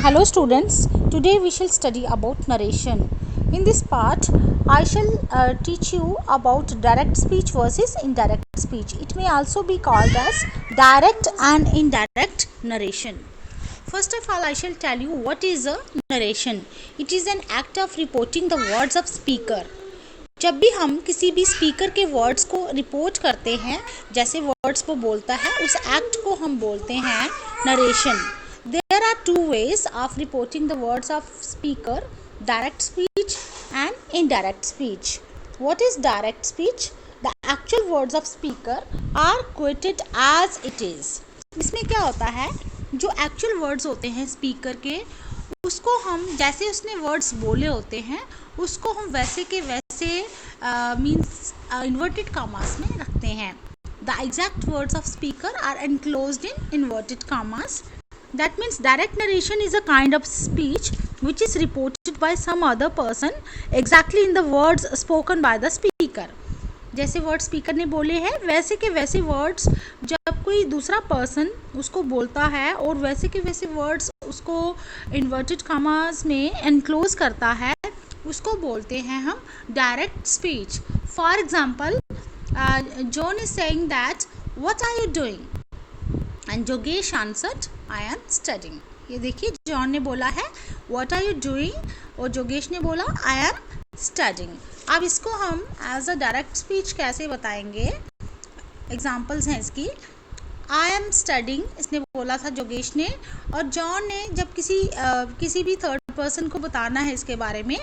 Hello students, today we shall study about narration. In this part, I shall teach you about direct speech versus indirect speech. It may also be called as direct and indirect narration. First of all, I shall tell you what is a narration. It is an act of reporting the words of speaker. जब भी हम किसी भी speaker के words को report करते हैं, जैसे वर्ड्स वो बोलता है, उस एक्ट को हम बोलते हैं narration. There are two ways of reporting the words of speaker: direct speech and indirect speech. What is direct speech? The actual words of speaker are quoted as it is. इसमें क्या होता है, जो actual words होते हैं speaker के, उसको हम जैसे उसने वर्ड्स बोले होते हैं उसको हम वैसे के वैसे मीन्स इन्वर्टेड कॉमास में रखते हैं. The exact words of speaker are enclosed in inverted commas. That means direct narration is a kind of speech which is reported by some other person exactly in the words spoken by the speaker. जैसे word speaker ने बोले हैं वैसे के वैसे words जब कोई दूसरा पर्सन उसको बोलता है और वैसे के वैसे वर्ड्स उसको इन्वर्टेड कॉमास में एनक्लोज करता है, उसको बोलते हैं हम direct speech. For example, John is saying that what are you doing and जोगेश आंसर्ड आई एम स्टडिंग. ये देखिए, जॉन ने बोला है व्हाट आर यू डूइंग और जोगेश ने बोला आई एम स्टडिंग. अब इसको हम एज अ डायरेक्ट स्पीच कैसे बताएंगे, एग्जाम्पल्स हैं इसकी. आई एम स्टडिंग इसने बोला था जोगेश ने, और जॉन ने जब किसी भी थर्ड पर्सन को बताना है इसके बारे में,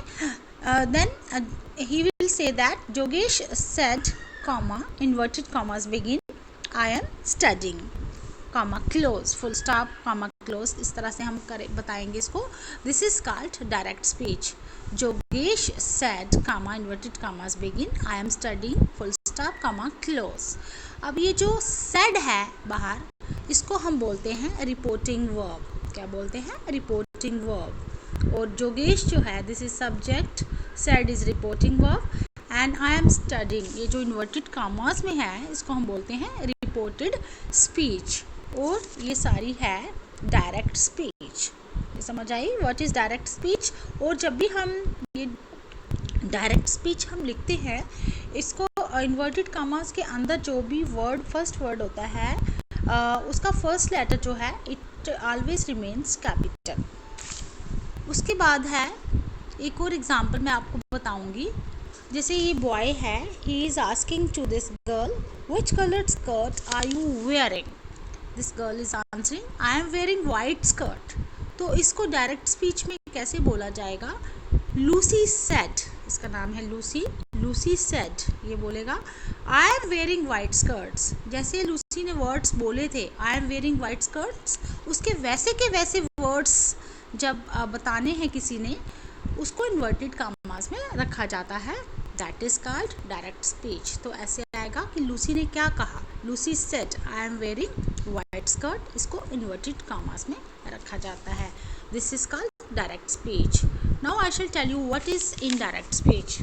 then he will say that जोगेश said comma inverted commas begin I am studying comma close full stop comma close. इस तरह से हम बताएंगे इसको. This is called direct speech. जोगेश said comma inverted commas begin I am studying full stop comma close. अब ये जो सेड है बाहर, इसको हम बोलते हैं रिपोर्टिंग वर्ब. क्या बोलते हैं? Reporting verb. और जोगेश जो है this is subject, said is reporting verb, and I am studying ये जो इन्वर्टेड कॉमास में है इसको हम बोलते हैं रिपोर्टेड स्पीच. और ये सारी है डायरेक्ट स्पीच. ये समझ I what is direct speech. और जब भी हम ये डायरेक्ट स्पीच हम लिखते हैं, इसको इन्वर्टेड कॉमास के अंदर जो भी वर्ड फर्स्ट वर्ड होता है उसका फर्स्ट लेटर जो है इट ऑलवेज रिमेन्स कैपिटल. उसके बाद है एक और एग्जांपल मैं आपको बताऊंगी. जैसे ये बॉय है, he is asking to this girl which coloured skirt are you wearing. This girl is answering I am wearing white skirt. तो इसको डायरेक्ट स्पीच में कैसे बोला जाएगा? लूसी सेड, इसका नाम है लूसी. लूसी सेड ये बोलेगा आई एम वेयरिंग वाइट स्कर्ट्स. जैसे लूसी ने वर्ड्स बोले थे आई एम वेयरिंग वाइट स्कर्ट्स, उसके वैसे के वैसे वर्ड्स जब बताने हैं किसी ने, उसको इन्वर्टेड कॉमास में रखा जाता है. That is called direct speech. तो ऐसे आएगा कि लूसी ने क्या कहा, Lucy said I am wearing white skirt, इसको इन्वर्टेड कॉमास में रखा जाता है. This is called direct speech. Now I shall tell you what is indirect speech.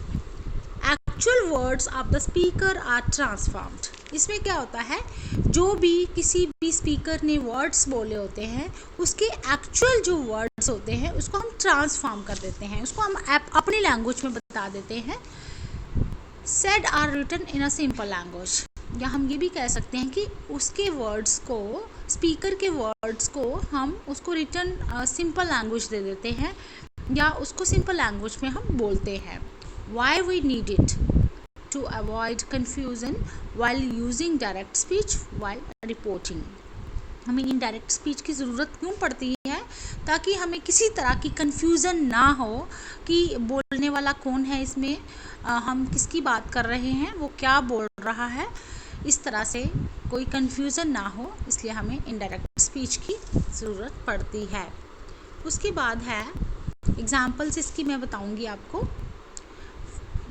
Actual words of the speaker are transformed. इसमें क्या होता है, जो भी किसी भी स्पीकर ने वर्ड्स बोले होते हैं उसके एक्चुअल जो वर्ड्स होते हैं उसको हम ट्रांसफॉर्म कर देते हैं, उसको हम अपनी लैंग्वेज में बता देते हैं. Said are written in a simple language. या हम ये भी कह सकते हैं कि उसके वर्ड्स को, स्पीकर के वर्ड्स को हम उसको रिटन सिंपल लैंग्वेज दे देते हैं या उसको सिंपल लैंग्वेज में हम बोलते हैं. Why we need it to avoid confusion while using direct speech while reporting. हमें इनडायरेक्ट स्पीच की ज़रूरत क्यों पड़ती है? ताकि हमें किसी तरह की कन्फ्यूज़न ना हो कि बोलने वाला कौन है, इसमें हम किसकी बात कर रहे हैं, वो क्या बोल रहा है, इस तरह से कोई कन्फ्यूज़न ना हो, इसलिए हमें इनडायरेक्ट स्पीच की ज़रूरत पड़ती है. उसके बाद है एग्जाम्पल्स, इसकी मैं बताऊंगी आपको.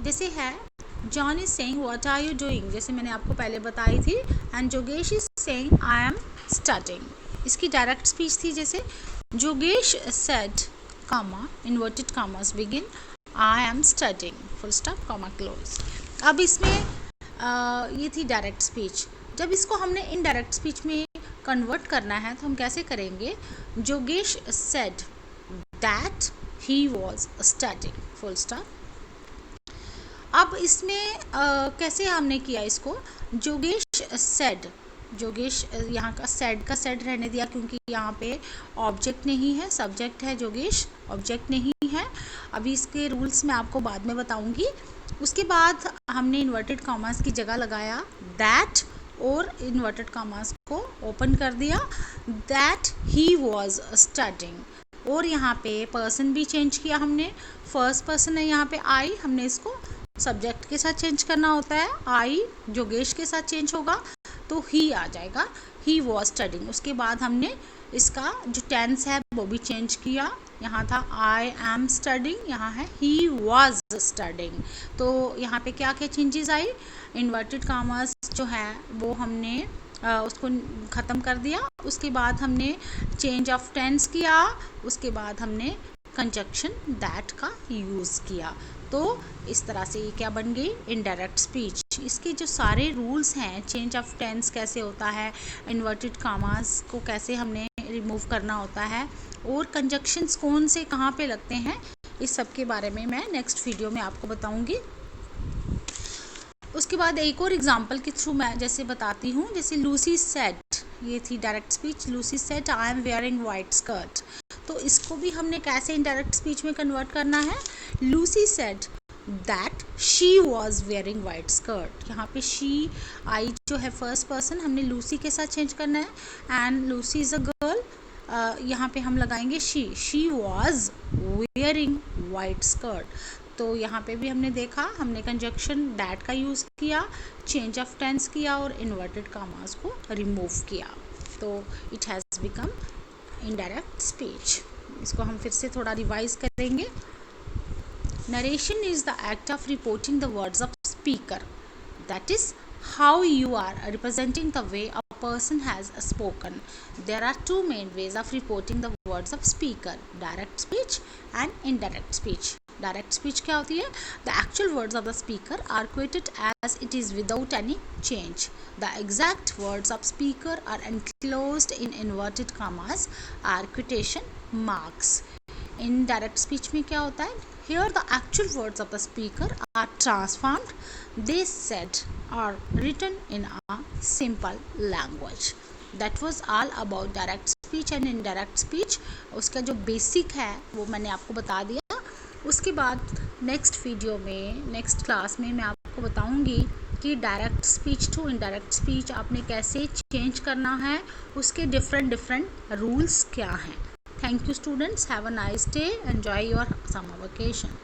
जैसे है John is saying what are you doing, जैसे मैंने आपको पहले बताई थी, एंड जोगेश is saying I am studying. इसकी डायरेक्ट स्पीच थी जैसे जोगेश said comma inverted commas begin I am studying full stop comma close. अब इसमें ये थी डायरेक्ट स्पीच. जब इसको हमने इनडायरेक्ट स्पीच में कन्वर्ट करना है तो हम कैसे करेंगे? जोगेश said that he was studying, full stop. अब इसमें कैसे हमने किया इसको, जोगेश सेड, जोगेश यहाँ का सेड रहने दिया क्योंकि यहाँ पे ऑब्जेक्ट नहीं है, सब्जेक्ट है, जोगेश ऑब्जेक्ट नहीं है. अभी इसके रूल्स मैं आपको बाद में बताऊंगी. उसके बाद हमने इन्वर्टेड कॉमास की जगह लगाया दैट और इन्वर्टेड कॉमास को ओपन कर दिया, दैट ही वॉज स्टडिंग. और यहाँ पे पर्सन भी चेंज किया हमने, फर्स्ट पर्सन है यहाँ पे आई, हमने इसको सब्जेक्ट के साथ चेंज करना होता है, आई जोगेश के साथ चेंज होगा तो ही आ जाएगा, ही वॉज स्टडिंग. उसके बाद हमने इसका जो टेंस है वो भी चेंज किया, यहाँ था आई एम स्टडिंग, यहाँ है ही वॉज स्टडिंग. तो यहाँ पे क्या क्या चेंजेस आई, इन्वर्टेड कॉमास जो है वो हमने उसको ख़त्म कर दिया. उसके बाद हमने चेंज ऑफ टेंस किया, उसके बाद हमने कंजक्शन दैट का यूज़ किया. तो इस तरह से ये क्या बन गई, इनडायरेक्ट स्पीच. इसके जो सारे रूल्स हैं, चेंज ऑफ टेंस कैसे होता है, इन्वर्टेड कॉमास को कैसे हमने रिमूव करना होता है और कंजक्शंस कौन से कहाँ पे लगते हैं, इस सब के बारे में मैं नेक्स्ट वीडियो में आपको बताऊंगी. उसके बाद एक और एग्जांपल के थ्रू मैं जैसे बताती हूँ, जैसे लूसी सेड, ये थी direct speech. Lucy said I am wearing white skirt. तो इसको भी हमने कैसे इनडायरेक्ट स्पीच में कन्वर्ट करना है, Lucy said that she was wearing white skirt. यहाँ पे शी आई जो है फर्स्ट पर्सन, हमने लूसी के साथ चेंज करना है and Lucy is a girl. यहाँ पे हम लगाएंगे she was wearing white skirt. तो यहाँ पे भी हमने देखा, हमने कंजक्शन दैट का यूज़ किया, चेंज ऑफ टेंस किया और इन्वर्टेड कॉमास को रिमूव किया. तो it has become indirect speech. इसको हम फिर से थोड़ा रिवाइज करेंगे. Narration is the act of reporting the words of speaker, that is how you are representing the way a person has spoken. There are two main ways of reporting the words of speaker, direct speech and indirect speech. Direct speech क्या होती है, the actual words of the speaker are quoted as it is without any change. The exact words of speaker are enclosed in inverted commas are quotation marks. Indirect speech में क्या होता है, here the actual words of the speaker are transformed, they said or written in a simple language. That was all about direct speech and indirect speech. उसका जो basic है वो मैंने आपको बता दिया. उसके बाद नेक्स्ट वीडियो में, नेक्स्ट क्लास में मैं आपको बताऊंगी कि direct speech to indirect speech आपने कैसे चेंज करना है, उसके डिफरेंट रूल्स क्या हैं. Thank you students, have a nice day, enjoy your summer vacation.